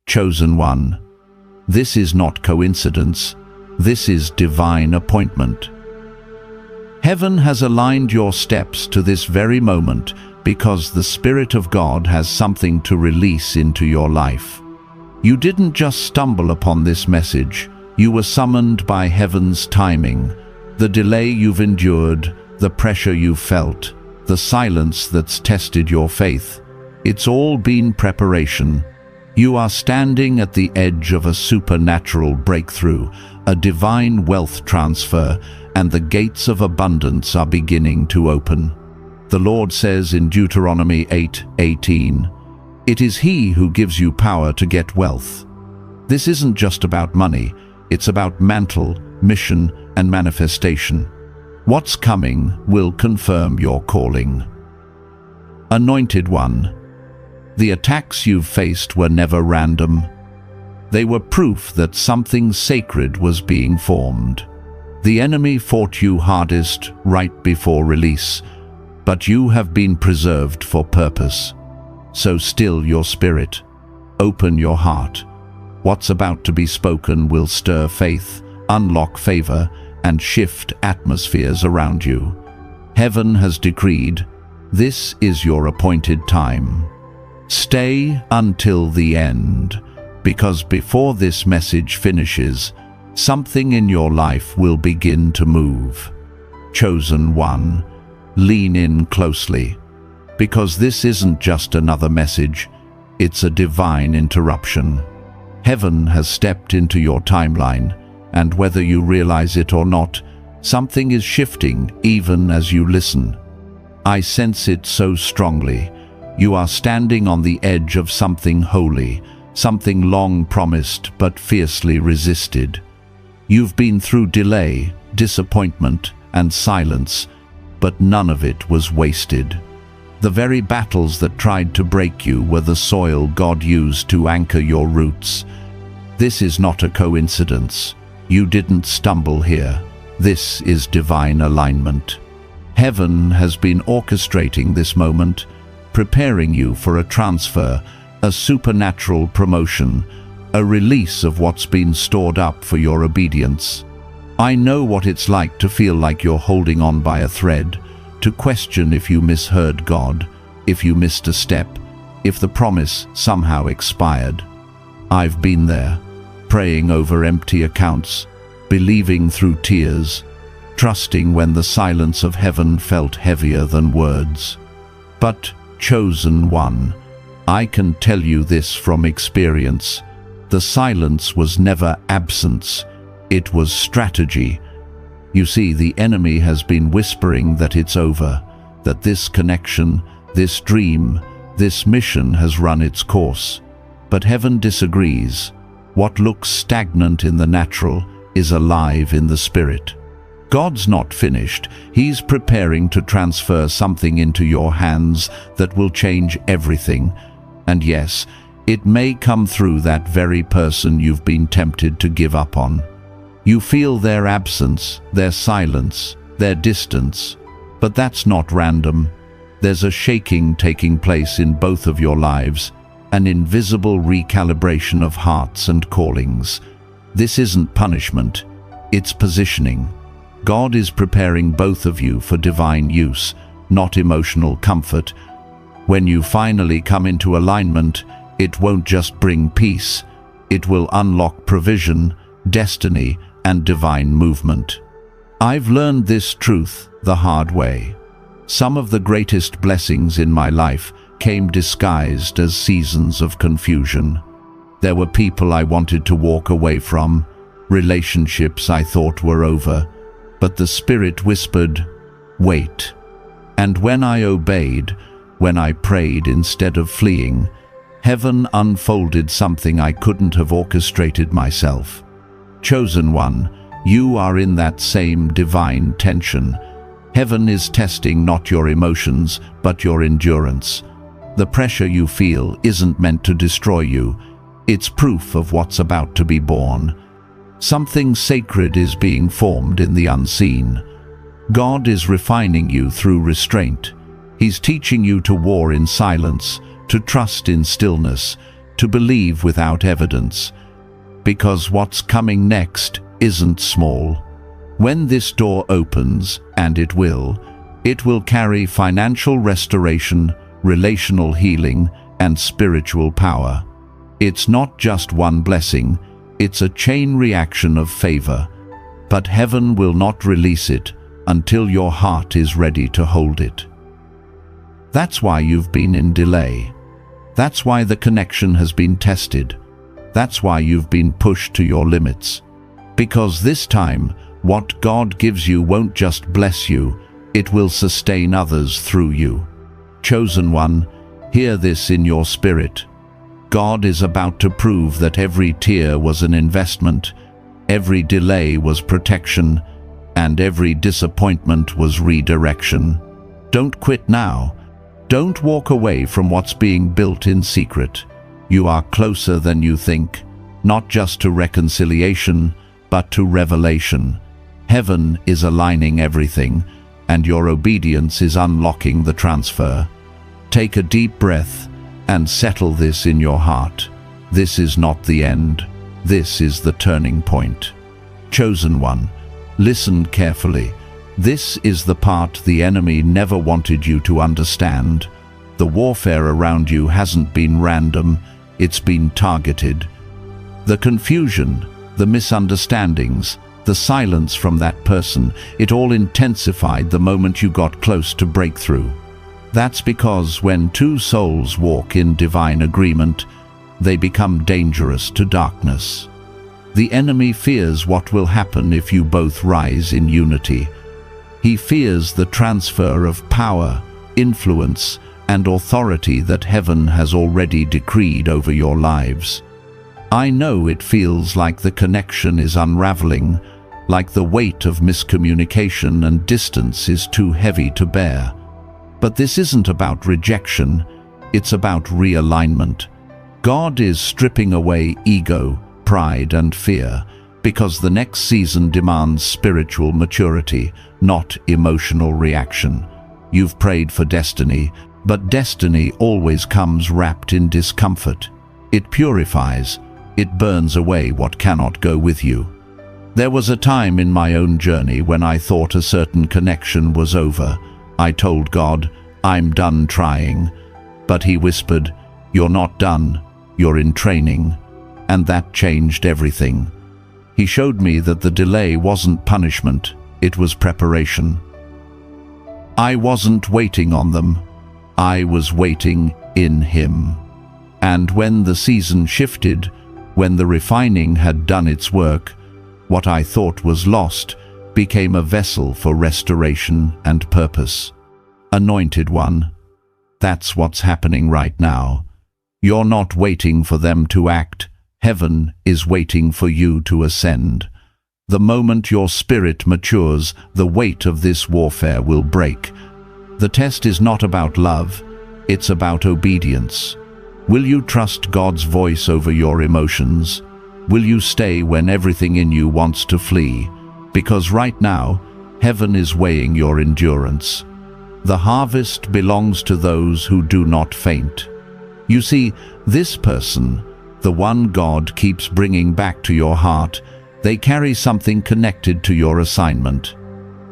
Chosen one, this is not coincidence, this is divine appointment. Heaven has aligned your steps to this very moment because the Spirit of God has something to release into your life. You didn't just stumble upon this message, you were summoned by heaven's timing. The delay you've endured, the pressure you've felt, the silence that's tested your faith, it's all been preparation. You are standing at the edge of a supernatural breakthrough, a divine wealth transfer, and the gates of abundance are beginning to open. The Lord says in Deuteronomy 8:18, "It is He who gives you power to get wealth." This isn't just about money, it's about mantle, mission, and manifestation. What's coming will confirm your calling. Anointed one, the attacks you've faced were never random. They were proof that something sacred was being formed. The enemy fought you hardest right before release, but you have been preserved for purpose. So still your spirit, open your heart. What's about to be spoken will stir faith, unlock favor, and shift atmospheres around you. Heaven has decreed, this is your appointed time. Stay until the end, because before this message finishes, something in your life will begin to move. Chosen one, lean in closely, because this isn't just another message, it's a divine interruption. Heaven has stepped into your timeline, and whether you realize it or not, something is shifting even as you listen. I sense it so strongly. You are standing on the edge of something holy, something long promised but fiercely resisted. You've been through delay, disappointment, and silence, but none of it was wasted. The very battles that tried to break you were the soil God used to anchor your roots. This is not a coincidence. You didn't stumble here. This is divine alignment. Heaven has been orchestrating this moment, preparing you for a transfer, a supernatural promotion, a release of what's been stored up for your obedience. I know what it's like to feel like you're holding on by a thread, to question if you misheard God, if you missed a step, if the promise somehow expired. I've been there, praying over empty accounts, believing through tears, trusting when the silence of heaven felt heavier than words. But, chosen one, I can tell you this from experience. The silence was never absence, it was strategy. You see, the enemy has been whispering that it's over, that this connection, this dream, this mission has run its course. But heaven disagrees. What looks stagnant in the natural is alive in the spirit. God's not finished. He's preparing to transfer something into your hands that will change everything. And yes, it may come through that very person you've been tempted to give up on. You feel their absence, their silence, their distance. But that's not random. There's a shaking taking place in both of your lives, an invisible recalibration of hearts and callings. This isn't punishment, it's positioning. God is preparing both of you for divine use, not emotional comfort. When you finally come into alignment, it won't just bring peace, it will unlock provision, destiny, and divine movement. I've learned this truth the hard way. Some of the greatest blessings in my life came disguised as seasons of confusion. There were people I wanted to walk away from, relationships I thought were over, but the Spirit whispered, "Wait." And when I obeyed, when I prayed instead of fleeing, heaven unfolded something I couldn't have orchestrated myself. Chosen one, you are in that same divine tension. Heaven is testing not your emotions, but your endurance. The pressure you feel isn't meant to destroy you. It's proof of what's about to be born. Something sacred is being formed in the unseen. God is refining you through restraint. He's teaching you to war in silence, to trust in stillness, to believe without evidence, because what's coming next isn't small. When this door opens, and it will carry financial restoration, relational healing, and spiritual power. It's not just one blessing, it's a chain reaction of favor. But heaven will not release it until your heart is ready to hold it. That's why you've been in delay. That's why the connection has been tested. That's why you've been pushed to your limits. Because this time, what God gives you won't just bless you, it will sustain others through you. Chosen one, hear this in your spirit. God is about to prove that every tear was an investment, every delay was protection, and every disappointment was redirection. Don't quit now. Don't walk away from what's being built in secret. You are closer than you think, not just to reconciliation, but to revelation. Heaven is aligning everything, and your obedience is unlocking the transfer. Take a deep breath and settle this in your heart. This is not the end. This is the turning point. Chosen one, listen carefully. This is the part the enemy never wanted you to understand. The warfare around you hasn't been random, it's been targeted. The confusion, the misunderstandings, the silence from that person, it all intensified the moment you got close to breakthrough. That's because when two souls walk in divine agreement, they become dangerous to darkness. The enemy fears what will happen if you both rise in unity. He fears the transfer of power, influence, and authority that heaven has already decreed over your lives. I know it feels like the connection is unraveling, like the weight of miscommunication and distance is too heavy to bear. But this isn't about rejection, it's about realignment. God is stripping away ego, pride, and fear, because the next season demands spiritual maturity, not emotional reaction. You've prayed for destiny, but destiny always comes wrapped in discomfort. It purifies, it burns away what cannot go with you. There was a time in my own journey when I thought a certain connection was over. I told God, I'm done trying. But He whispered, you're not done, you're in training. And that changed everything. He showed me that the delay wasn't punishment, it was preparation. I wasn't waiting on them, I was waiting in Him. And when the season shifted, when the refining had done its work, what I thought was lost became a vessel for restoration and purpose. Anointed one, that's what's happening right now. You're not waiting for them to act. Heaven is waiting for you to ascend. The moment your spirit matures, the weight of this warfare will break. The test is not about love, it's about obedience. Will you trust God's voice over your emotions? Will you stay when everything in you wants to flee? Because right now, heaven is weighing your endurance. The harvest belongs to those who do not faint. You see, this person, the one God keeps bringing back to your heart, they carry something connected to your assignment.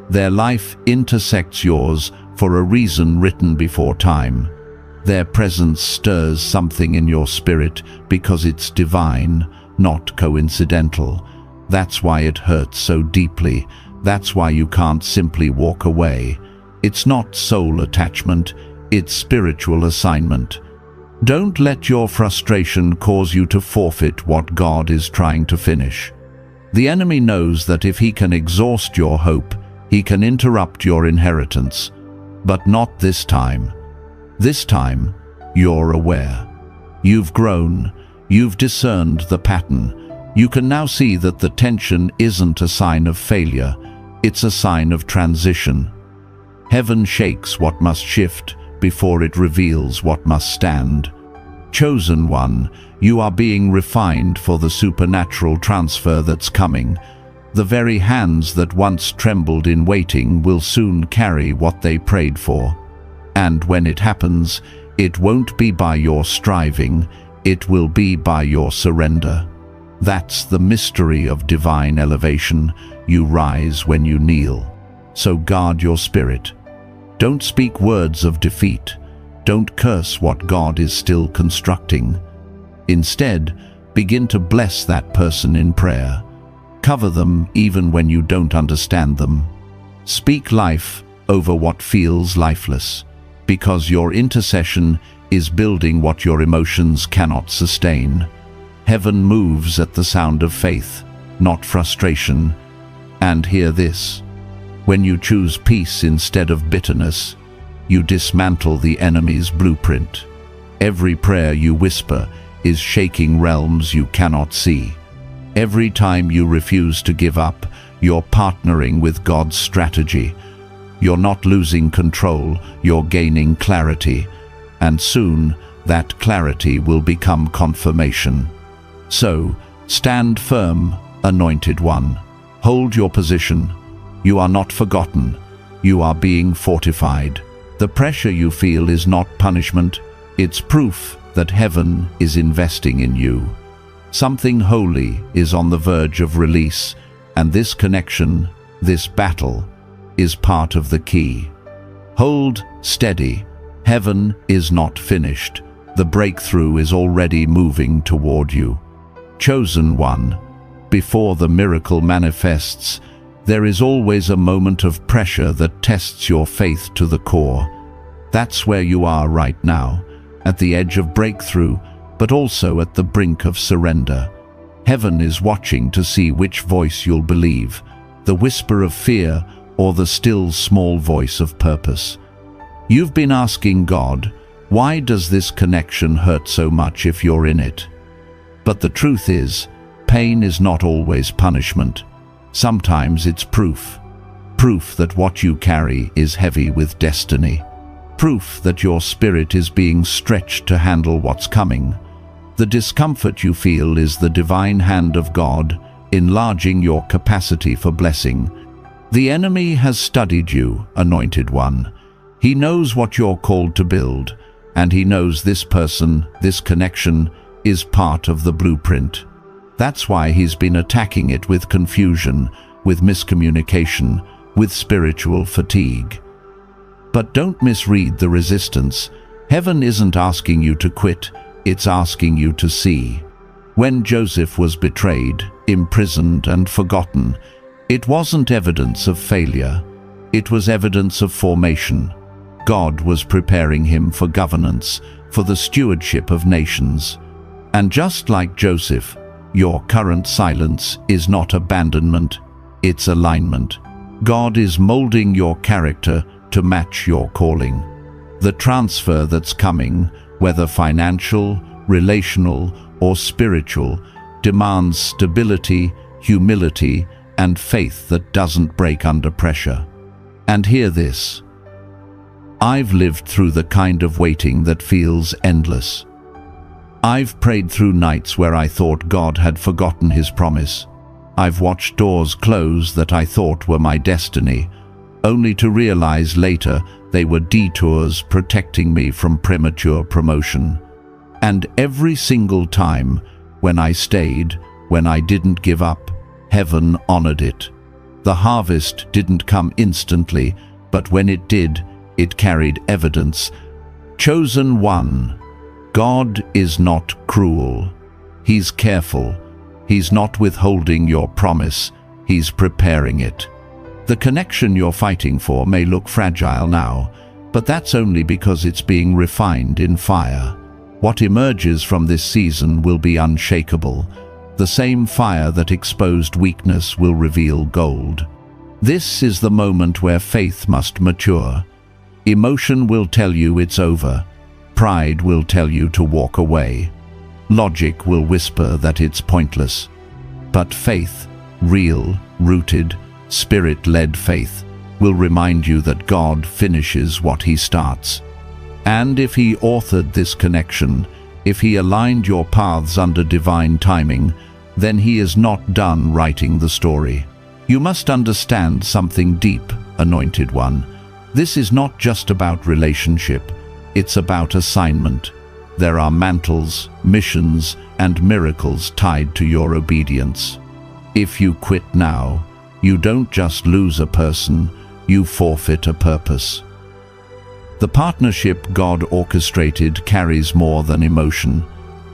Their life intersects yours for a reason written before time. Their presence stirs something in your spirit because it's divine, not coincidental. That's why it hurts so deeply. That's why you can't simply walk away. It's not soul attachment, it's spiritual assignment. Don't let your frustration cause you to forfeit what God is trying to finish. The enemy knows that if he can exhaust your hope, he can interrupt your inheritance. But not this time. This time, you're aware. You've grown. You've discerned the pattern. You can now see that the tension isn't a sign of failure. It's a sign of transition. Heaven shakes what must shift before it reveals what must stand. Chosen one, you are being refined for the supernatural transfer that's coming. The very hands that once trembled in waiting will soon carry what they prayed for. And when it happens, it won't be by your striving, it will be by your surrender. That's the mystery of divine elevation. You rise when you kneel. So guard your spirit. Don't speak words of defeat. Don't curse what God is still constructing. Instead, begin to bless that person in prayer. Cover them even when you don't understand them. Speak life over what feels lifeless, because your intercession is building what your emotions cannot sustain. Heaven moves at the sound of faith, not frustration. And hear this: when you choose peace instead of bitterness, you dismantle the enemy's blueprint. Every prayer you whisper is shaking realms you cannot see. Every time you refuse to give up, you're partnering with God's strategy. You're not losing control, you're gaining clarity. And soon, that clarity will become confirmation. So, stand firm, Anointed One. Hold your position. You are not forgotten. You are being fortified. The pressure you feel is not punishment. It's proof that heaven is investing in you. Something holy is on the verge of release, and this connection, this battle, is part of the key. Hold steady. Heaven is not finished. The breakthrough is already moving toward you. Chosen one, before the miracle manifests, there is always a moment of pressure that tests your faith to the core. That's where you are right now, at the edge of breakthrough, but also at the brink of surrender. Heaven is watching to see which voice you'll believe, the whisper of fear or the still small voice of purpose. You've been asking God, why does this connection hurt so much if you're in it? But the truth is, pain is not always punishment. Sometimes it's proof. Proof that what you carry is heavy with destiny. Proof that your spirit is being stretched to handle what's coming. The discomfort you feel is the divine hand of God enlarging your capacity for blessing. The enemy has studied you, Anointed One. He knows what you're called to build, and he knows this person, this connection, is part of the blueprint. That's why he's been attacking it with confusion, with miscommunication, with spiritual fatigue. But don't misread the resistance. Heaven isn't asking you to quit, it's asking you to see. When Joseph was betrayed, imprisoned, and forgotten, it wasn't evidence of failure. It was evidence of formation. God was preparing him for governance, for the stewardship of nations. And just like Joseph, your current silence is not abandonment, it's alignment. God is molding your character to match your calling. The transfer that's coming, whether financial, relational, or spiritual, demands stability, humility, and faith that doesn't break under pressure. And hear this: I've lived through the kind of waiting that feels endless. I've prayed through nights where I thought God had forgotten his promise. I've watched doors close that I thought were my destiny, only to realize later they were detours protecting me from premature promotion. And every single time, when I stayed, when I didn't give up, heaven honored it. The harvest didn't come instantly, but when it did, it carried evidence. Chosen one, God is not cruel. He's careful. He's not withholding your promise. He's preparing it. The connection you're fighting for may look fragile now, but that's only because it's being refined in fire. What emerges from this season will be unshakable. The same fire that exposed weakness will reveal gold. This is the moment where faith must mature. Emotion will tell you it's over. Pride will tell you to walk away. Logic will whisper that it's pointless. But faith, real, rooted, Spirit-led faith, will remind you that God finishes what he starts. And if he authored this connection, if he aligned your paths under divine timing, then he is not done writing the story. You must understand something deep, Anointed One. This is not just about relationship, it's about assignment. There are mantles, missions, and miracles tied to your obedience. If you quit now, you don't just lose a person, you forfeit a purpose. The partnership God orchestrated carries more than emotion.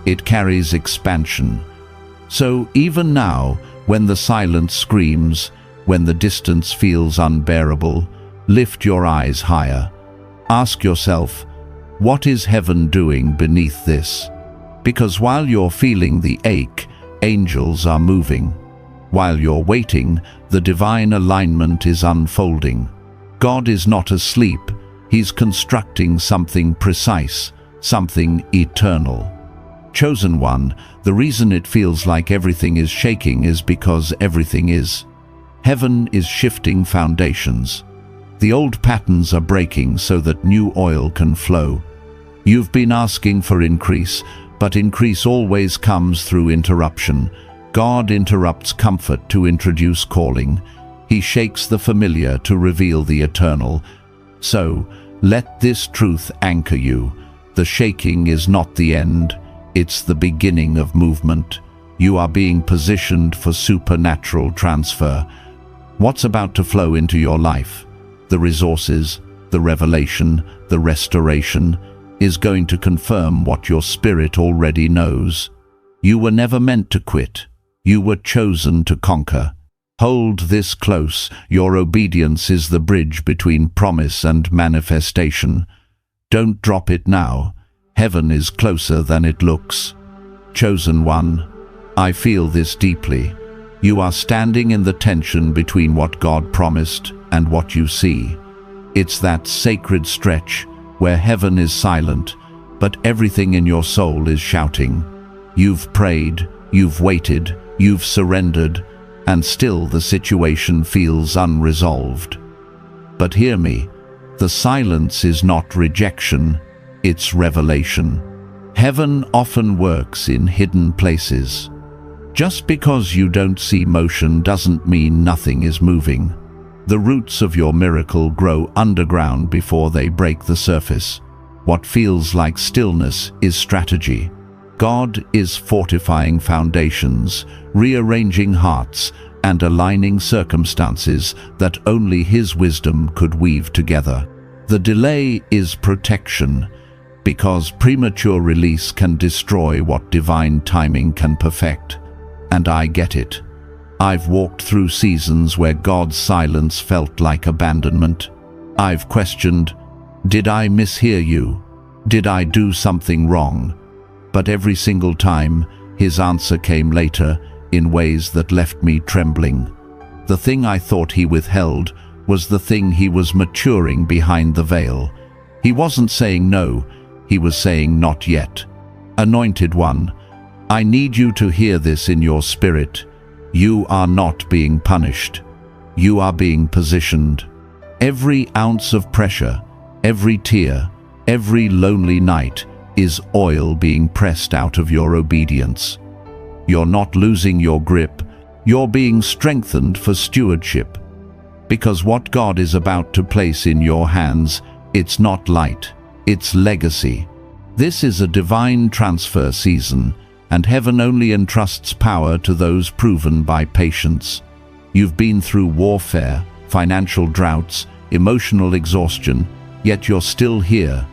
It carries expansion. So even now, when the silence screams, when the distance feels unbearable, lift your eyes higher. Ask yourself, what is heaven doing beneath this? Because while you're feeling the ache, angels are moving. While you're waiting, the divine alignment is unfolding. God is not asleep. He's constructing something precise, something eternal. Chosen one, the reason it feels like everything is shaking is because everything is. Heaven is shifting foundations. The old patterns are breaking so that new oil can flow. You've been asking for increase, but increase always comes through interruption. God interrupts comfort to introduce calling. He shakes the familiar to reveal the eternal. So, let this truth anchor you. The shaking is not the end. It's the beginning of movement. You are being positioned for supernatural transfer. What's about to flow into your life? The resources, the revelation, the restoration, is going to confirm what your spirit already knows. You were never meant to quit. You were chosen to conquer. Hold this close. Your obedience is the bridge between promise and manifestation. Don't drop it now. Heaven is closer than it looks. Chosen one, I feel this deeply. You are standing in the tension between what God promised and what you see. It's that sacred stretch where heaven is silent, but everything in your soul is shouting. You've prayed, you've waited, you've surrendered, and still the situation feels unresolved. But hear me, the silence is not rejection, it's revelation. Heaven often works in hidden places. Just because you don't see motion doesn't mean nothing is moving. The roots of your miracle grow underground before they break the surface. What feels like stillness is strategy. God is fortifying foundations, rearranging hearts, and aligning circumstances that only His wisdom could weave together. The delay is protection, because premature release can destroy what divine timing can perfect. And I get it. I've walked through seasons where God's silence felt like abandonment. I've questioned, did I mishear you? Did I do something wrong? But every single time, His answer came later in ways that left me trembling. The thing I thought He withheld was the thing He was maturing behind the veil. He wasn't saying no, He was saying not yet. Anointed one, I need you to hear this in your spirit. You are not being punished. You are being positioned. Every ounce of pressure, every tear, every lonely night is oil being pressed out of your obedience. You're not losing your grip. You're being strengthened for stewardship. Because what God is about to place in your hands, it's not light, it's legacy. This is a divine transfer season, and heaven only entrusts power to those proven by patience. You've been through warfare, financial droughts, emotional exhaustion, yet you're still here,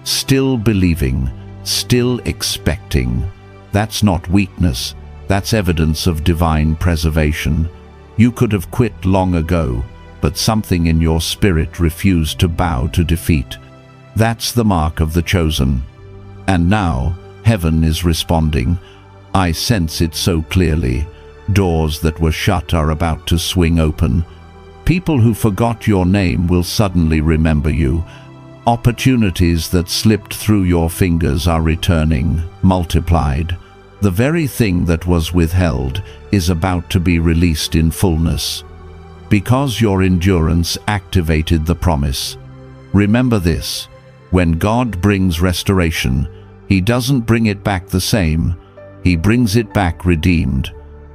still believing, still expecting. That's not weakness, that's evidence of divine preservation. You could have quit long ago, but something in your spirit refused to bow to defeat. That's the mark of the chosen. And now, heaven is responding. I sense it so clearly. Doors that were shut are about to swing open. People who forgot your name will suddenly remember you. Opportunities that slipped through your fingers are returning, multiplied. The very thing that was withheld is about to be released in fullness. Because your endurance activated the promise. Remember this, when God brings restoration, He doesn't bring it back the same. He brings it back redeemed.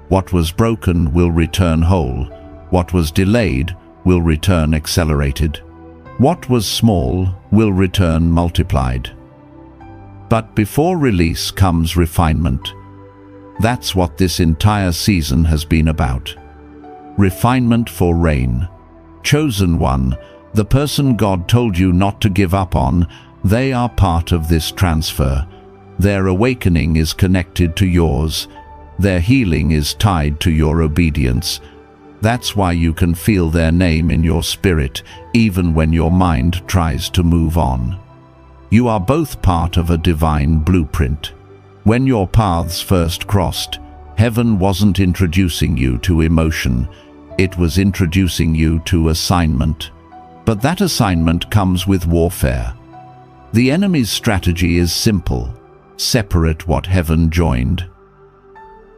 What was broken will return whole. What was delayed will return accelerated. What was small will return multiplied. But before release comes refinement. That's what this entire season has been about. Refinement for reign. Chosen one, the person God told you not to give up on, they are part of this transfer. Their awakening is connected to yours. Their healing is tied to your obedience. That's why you can feel their name in your spirit, even when your mind tries to move on. You are both part of a divine blueprint. When your paths first crossed, heaven wasn't introducing you to emotion, it was introducing you to assignment. But that assignment comes with warfare. The enemy's strategy is simple: separate what heaven joined.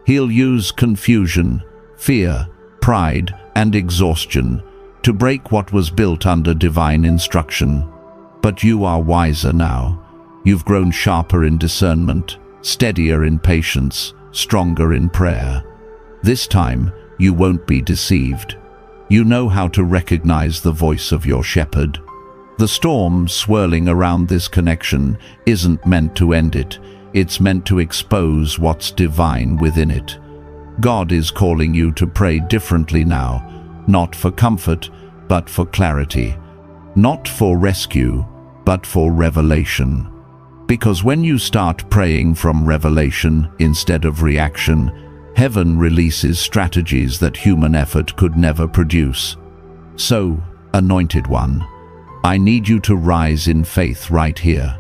He'll use confusion, fear, pride, and exhaustion to break what was built under divine instruction. But you are wiser now. You've grown sharper in discernment, steadier in patience, stronger in prayer. This time, you won't be deceived. You know how to recognize the voice of your shepherd. The storm swirling around this connection isn't meant to end it. It's meant to expose what's divine within it. God is calling you to pray differently now, not for comfort, but for clarity. Not for rescue, but for revelation. Because when you start praying from revelation instead of reaction, heaven releases strategies that human effort could never produce. So, Anointed One, I need you to rise in faith right here.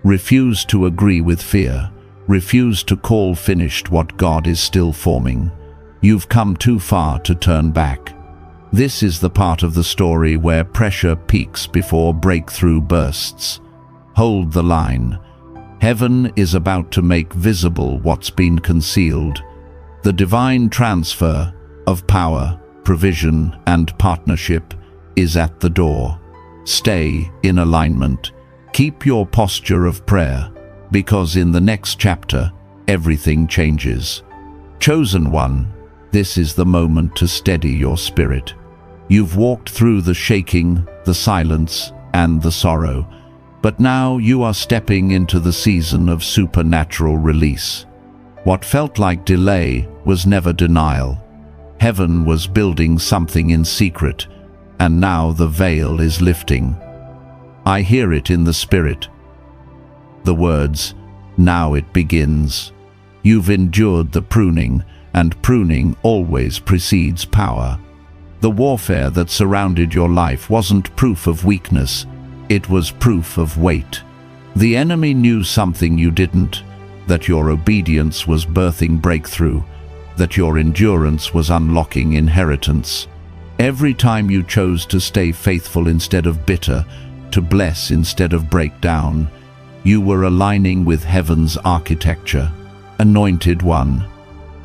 Refuse to agree with fear. Refuse to call finished what God is still forming. You've come too far to turn back. This is the part of the story where pressure peaks before breakthrough bursts. Hold the line. Heaven is about to make visible what's been concealed. The divine transfer of power, provision, and partnership is at the door. Stay in alignment. Keep your posture of prayer, because in the next chapter, everything changes. Chosen one, this is the moment to steady your spirit. You've walked through the shaking, the silence, and the sorrow, but now you are stepping into the season of supernatural release. What felt like delay was never denial. Heaven was building something in secret, and now the veil is lifting. I hear it in the spirit. The words, "Now it begins." You've endured the pruning, and pruning always precedes power. The warfare that surrounded your life wasn't proof of weakness, it was proof of weight. The enemy knew something you didn't, that your obedience was birthing breakthrough, that your endurance was unlocking inheritance. Every time you chose to stay faithful instead of bitter, to bless instead of break down, you were aligning with heaven's architecture. Anointed One,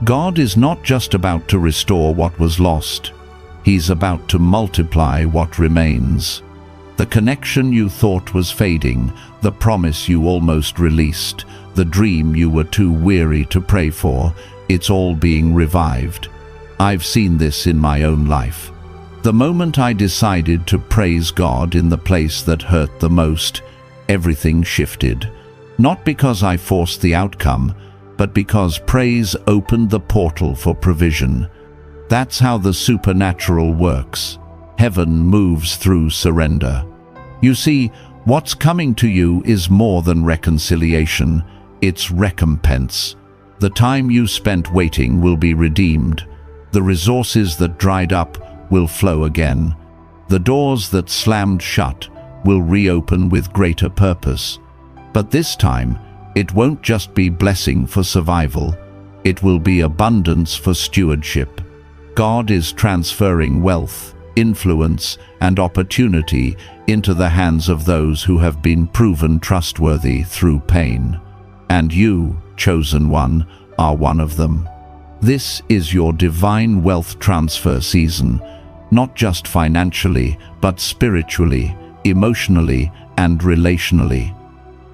God is not just about to restore what was lost. He's about to multiply what remains. The connection you thought was fading, the promise you almost released, the dream you were too weary to pray for, it's all being revived. I've seen this in my own life. The moment I decided to praise God in the place that hurt the most, everything shifted. Not because I forced the outcome, but because praise opened the portal for provision. That's how the supernatural works. Heaven moves through surrender. You see, what's coming to you is more than reconciliation, it's recompense. The time you spent waiting will be redeemed. The resources that dried up will flow again. The doors that slammed shut will reopen with greater purpose. But this time, it won't just be blessing for survival, it will be abundance for stewardship. God is transferring wealth, influence, and opportunity into the hands of those who have been proven trustworthy through pain. And you, chosen one, are one of them. This is your divine wealth transfer season, not just financially, but spiritually, emotionally, and relationally.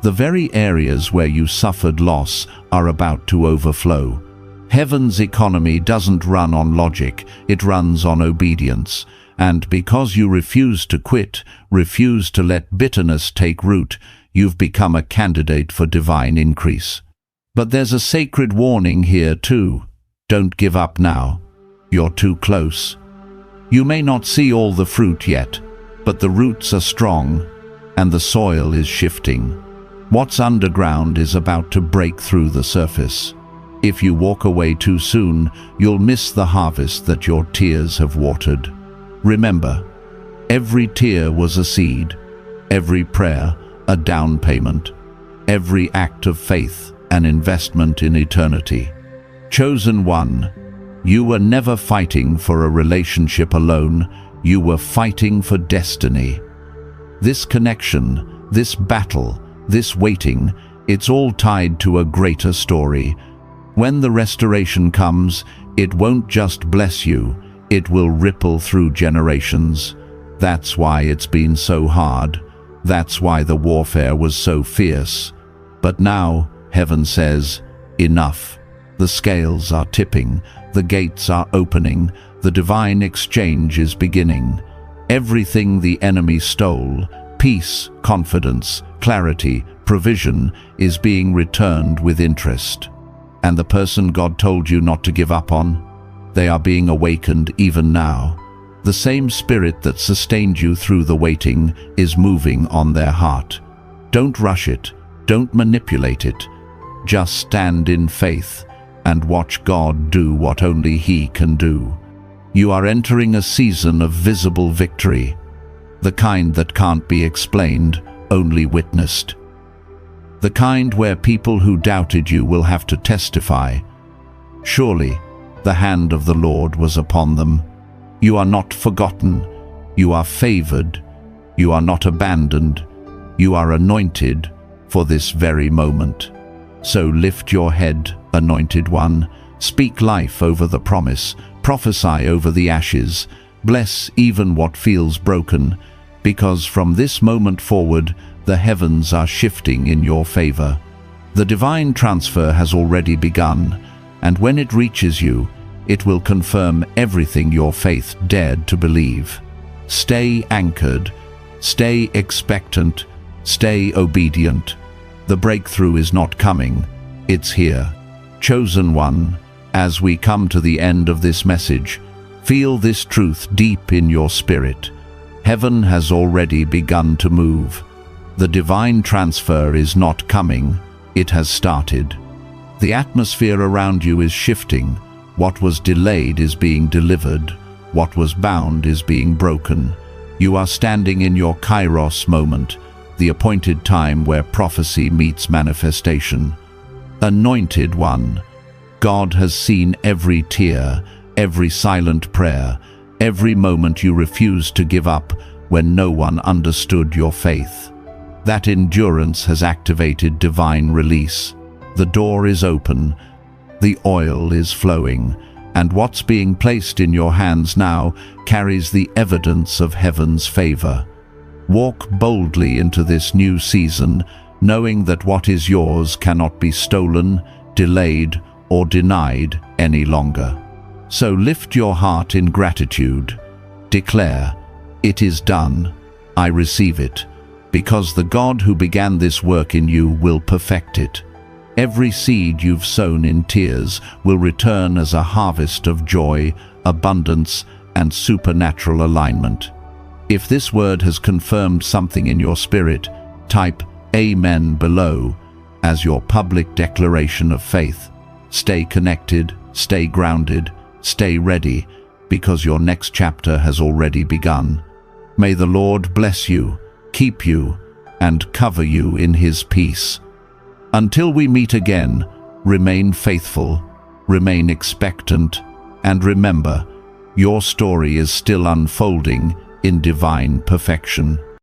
The very areas where you suffered loss are about to overflow. Heaven's economy doesn't run on logic, it runs on obedience. And because you refuse to quit, refuse to let bitterness take root, you've become a candidate for divine increase. But there's a sacred warning here too. Don't give up now. You're too close. You may not see all the fruit yet, but the roots are strong and the soil is shifting. What's underground is about to break through the surface. If you walk away too soon, you'll miss the harvest that your tears have watered. Remember, every tear was a seed, every prayer a down payment, every act of faith an investment in eternity. Chosen one, you were never fighting for a relationship alone, you were fighting for destiny. This connection, this battle, this waiting, it's all tied to a greater story. When the restoration comes, it won't just bless you, it will ripple through generations. That's why it's been so hard. That's why the warfare was so fierce. But now, heaven says, enough. The scales are tipping, the gates are opening, the divine exchange is beginning. Everything the enemy stole, peace, confidence, clarity, provision, is being returned with interest. And the person God told you not to give up on, they are being awakened even now. The same spirit that sustained you through the waiting is moving on their heart. Don't rush it, don't manipulate it. Just stand in faith and watch God do what only He can do. You are entering a season of visible victory, the kind that can't be explained, only witnessed. The kind where people who doubted you will have to testify. Surely, the hand of the Lord was upon them. You are not forgotten. You are favored. You are not abandoned. You are anointed for this very moment. So lift your head, anointed one. Speak life over the promise. Prophesy over the ashes. Bless even what feels broken, because from this moment forward, the heavens are shifting in your favor. The divine transfer has already begun, and when it reaches you, it will confirm everything your faith dared to believe. Stay anchored, stay expectant, stay obedient. The breakthrough is not coming, it's here. Chosen one, as we come to the end of this message, feel this truth deep in your spirit. Heaven has already begun to move. The divine transfer is not coming, it has started. The atmosphere around you is shifting. What was delayed is being delivered. What was bound is being broken. You are standing in your kairos moment, the appointed time where prophecy meets manifestation. Anointed one, God has seen every tear, every silent prayer, every moment you refused to give up when no one understood your faith. That endurance has activated divine release. The door is open, the oil is flowing, and what's being placed in your hands now carries the evidence of heaven's favor. Walk boldly into this new season, knowing that what is yours cannot be stolen, delayed, or denied any longer. So lift your heart in gratitude. Declare, "It is done. I receive it," because the God who began this work in you will perfect it. Every seed you've sown in tears will return as a harvest of joy, abundance, and supernatural alignment. If this word has confirmed something in your spirit, type Amen below as your public declaration of faith. Stay connected, stay grounded, stay ready, because your next chapter has already begun. May the Lord bless you, keep you, and cover you in His peace. Until we meet again, remain faithful, remain expectant, and remember, your story is still unfolding in divine perfection.